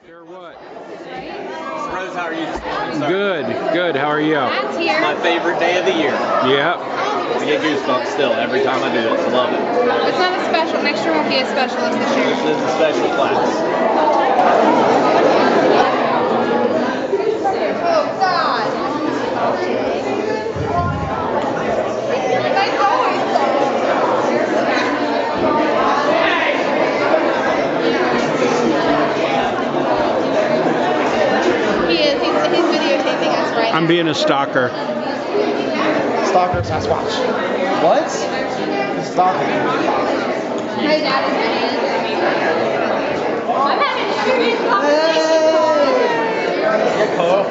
Sure what? Rose, how are you this morning, sir? Good, good. How are you? That's here. My favorite day of the year. Yeah. I get goosebumps still every time I do it. I love it. It's not a special. Next year won't be a specialist this year. This is a special class. Oh, God. That's always He is. He's videotaping us right I'm now. being a stalker. Stalker Sasquatch. What? Stalker. My dad is videotaping. I'm having a serious conversation. Carl.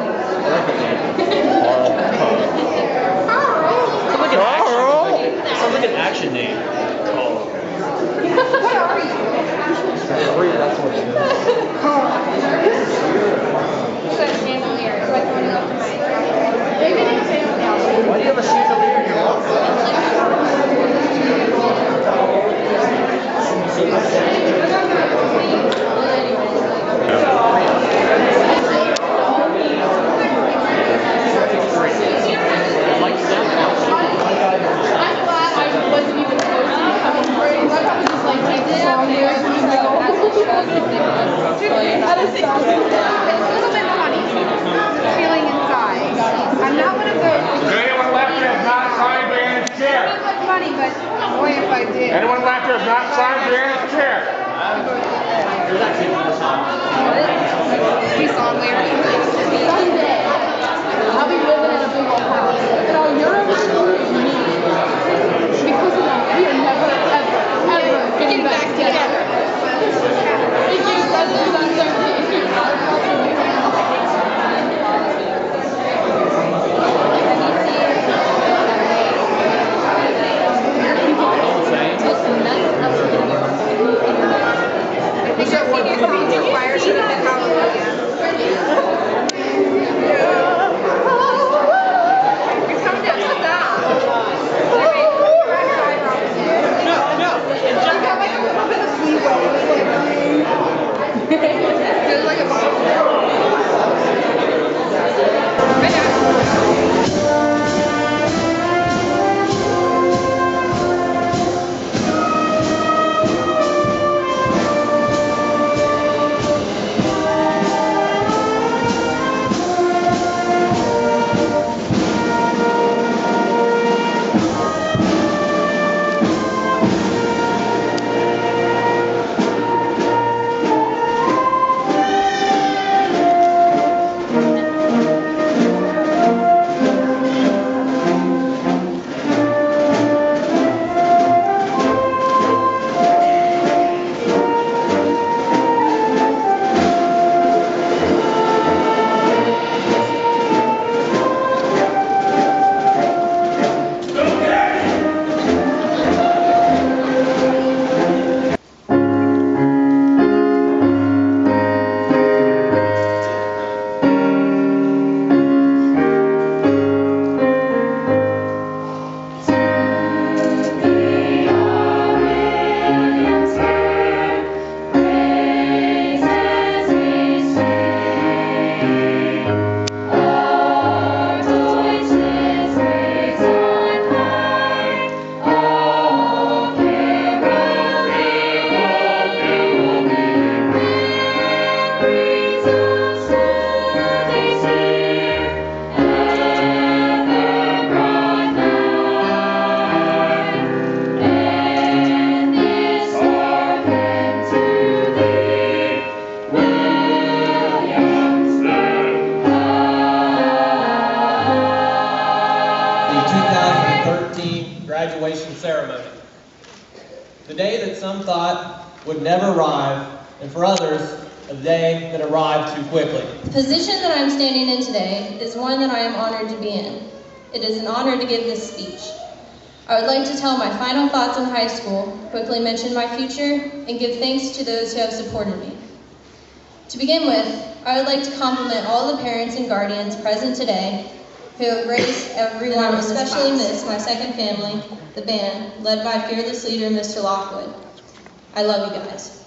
Sounds like an action name. Carl. What are you? That's what it is. It's a chandelier. It's like running up to my house. Maybe they say Why do you have a chandelier in your locker? I'm glad I wasn't even supposed to be coming for it. I was just like, take the song here. And he's like, oh, that's ridiculous. It's a little bit funny. Feeling inside. I'm not one of those. Anyone left here has not signed Brianna's It chair? would look funny, but boy, if I did. Anyone left here has not signed Brianna's chair? We saw him later. Someday, I'll be living in a big old house. And all you're ever doing is me. Because of that, we are never, ever getting back together. Thank you. I think our senior song choir should have been Hallelujah. You're coming down to that. Wait, wrap your eyebrows in. No. I got like a little bit of leeway. Feels like a bubble. Graduation ceremony. The day that some thought would never arrive, and for others, a day that arrived too quickly. The position that I am standing in today is one that I am honored to be in. It is an honor to give this speech. I would like to tell my final thoughts in high school, quickly mention my future, and give thanks to those who have supported me. To begin with, I would like to compliment all the parents and guardians present today who have raised everyone, especially miss my second family, the band, led by fearless leader Mr. Lockwood. I love you guys.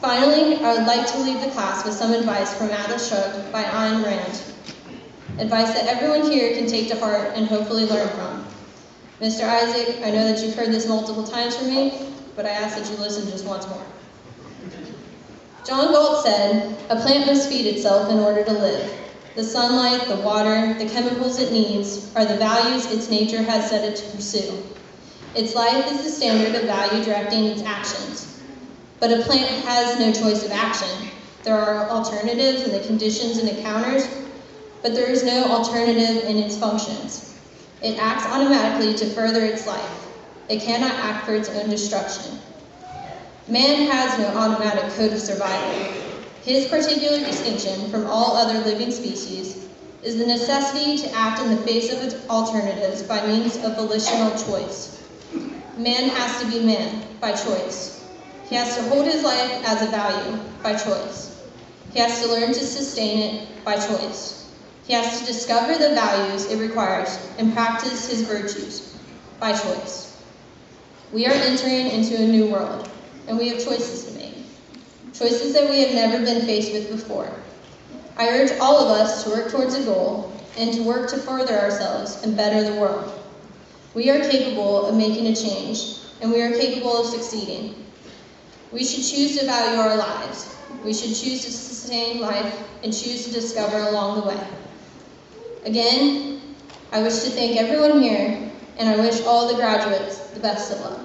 Finally, I would like to leave the class with some advice from Atlas Shrugged by Ayn Rand. Advice that everyone here can take to heart and hopefully learn from. Mr. Isaac, I know that you've heard this multiple times from me, but I ask that you listen just once more. John Galt said, "A plant must feed itself in order to live. The sunlight, the water, the chemicals it needs are the values its nature has set it to pursue. Its life is the standard of value directing its actions. But a plant has no choice of action. There are alternatives in the conditions it encounters, but there is no alternative in its functions. It acts automatically to further its life. It cannot act for its own destruction. Man has no automatic code of survival. His particular distinction from all other living species is the necessity to act in the face of its alternatives by means of volitional choice. Man has to be man by choice. He has to hold his life as a value by choice. He has to learn to sustain it by choice. He has to discover the values it requires and practice his virtues by choice. We are entering into a new world, and we have choices to make. Choices that we have never been faced with before. I urge all of us to work towards a goal and to work to further ourselves and better the world. We are capable of making a change, and we are capable of succeeding. We should choose to value our lives. We should choose to sustain life and choose to discover along the way. Again, I wish to thank everyone here, and I wish all the graduates the best of luck.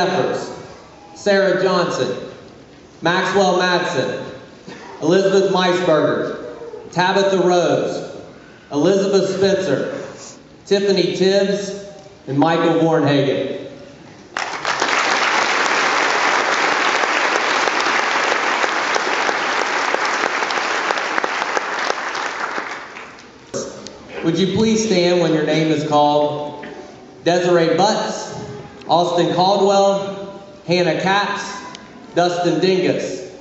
Jeffers, Sarah Johnson, Maxwell Madsen, Elizabeth Meisberger, Tabetha Rose, Elizabeth Spencer, Tiffany Tibbs, and Michael Warnhagen. Would you please stand when your name is called? Desiree Butts, Austin Caldwell, Hannah Capps, Dustin Dingus,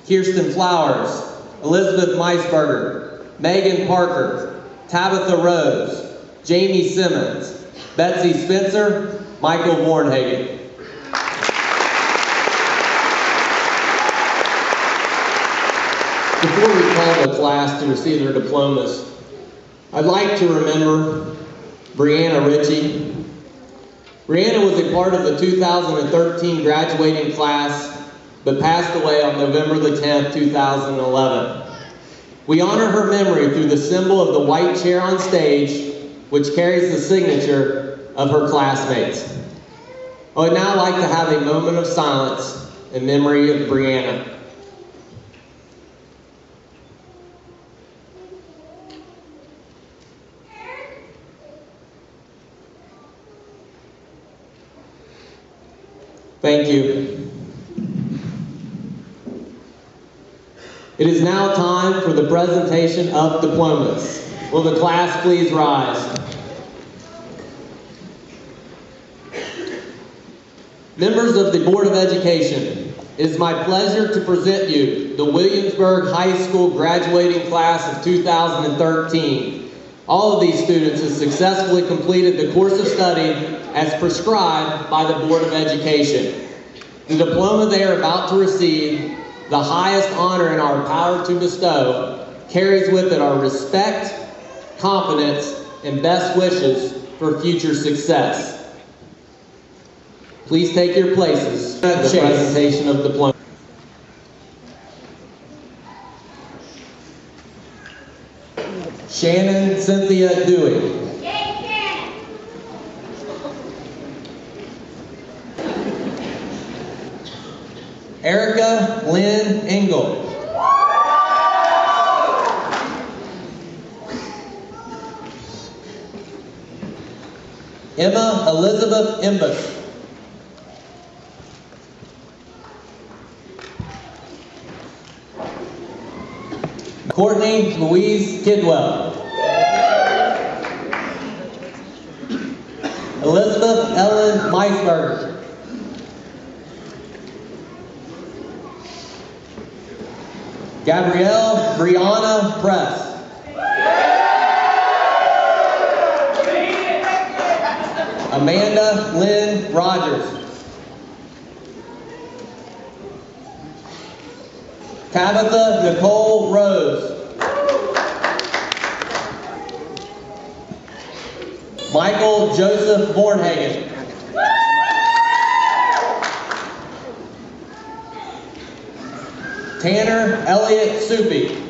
Kirsten Flowers, Elizabeth Meisberger, Megan Parker, Tabetha Rose, Jamie Simmons, Betsy Spencer, Michael Warnhagen. Before we call the class to receive their diplomas, I'd like to remember Brianna Ritchie. Brianna was a part of the 2013 graduating class, but passed away on November the 10th, 2011. We honor her memory through the symbol of the white chair on stage, which carries the signature of her classmates. I would now like to have a moment of silence in memory of Brianna. Thank you. It is now time for the presentation of diplomas. Will the class please rise? Members of the Board of Education, it is my pleasure to present you the Williamsburg High School graduating class of 2013. All of these students have successfully completed the course of study as prescribed by the Board of Education. The diploma they are about to receive, the highest honor in our power to bestow, carries with it our respect, confidence, and best wishes for future success. Please take your places for the presentation of diploma. Shannon Cynthia Dewey. Erica Lynn Engel. Emma Elizabeth Imbush. Courtney Louise Kidwell. Elizabeth Ellen Meisberger. Gabrielle Brianna Press. Amanda Lynn Rogers. Tabetha Nichol Rose. Michael Joseph Bornhagen. Tanner Elliott Soupy.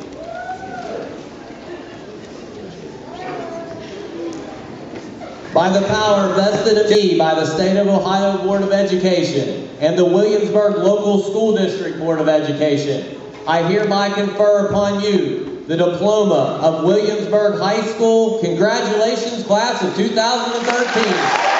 By the power vested in me by the State of Ohio Board of Education and the Williamsburg Local School District Board of Education, I hereby confer upon you the diploma of Williamsburg High School. Congratulations, class of 2013.